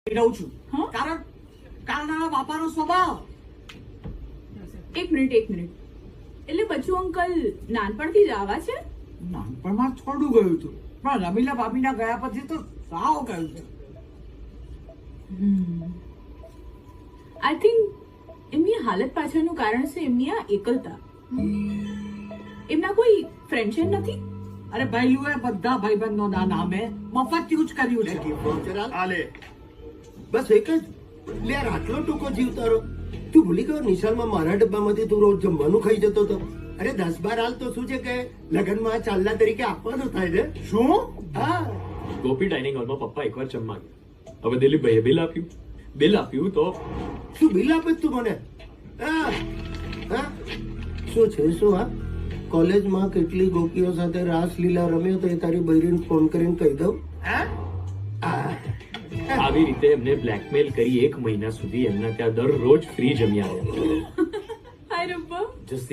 રહું છું હા? કારણના બાપાનો સ્વભાવ. એક મિનિટ એટલે બચ્ચું અંકલ નાનપણથી જ આવા છે? નાનપણમાં થોડું ગયું હતું, પણ રમીલા ભાભીના ગયા પછી તો સાવ ગયું છે. આઈ થિંક એમની હાલત પાછળનું કારણ છે એમની આ એકલતા. એમના કોઈ ફ્રેન્ડ છે નથી? અરે ભાઈઓએ બધા ભાઈબંધોના નામે મફત યુઝ કર્યું છે. આલે બસ એક જ લે યાર, આટલો ટૂંકો જીવ તારો. તું ભૂલી ગયો નિશાળમાં મારા ડબ્બામાંથી તું રોજ જમવાનું ખાઈ જતો હતો. અરે 10-12 હાલ તો શું છે કે લગ્નમાં ચાલના તરીકે આપવાનું થાય છે. શું? હા ગોપી ડાઇનિંગ હોલમાં પપ્પા એકવાર જમવા ગયા. હવે દિલીપભાઈએ બિલ આપ્યું તો શું બિલ આપે છે તું મને? હા હા શું છે શું? હા કોલેજમાં કેટલી ગોપીઓ સાથે રાસલીલા રમ્યો તો એ તારી બૈરીને ફોન કરીને કહી દઉં. હે? આવી રીતે એમને બ્લેકમેલ કરી 1 મહિના સુધી એમના ત્યાં દરરોજ ફ્રી જમ્યા આવ્યા. હાય રબ્બા. જસ્તી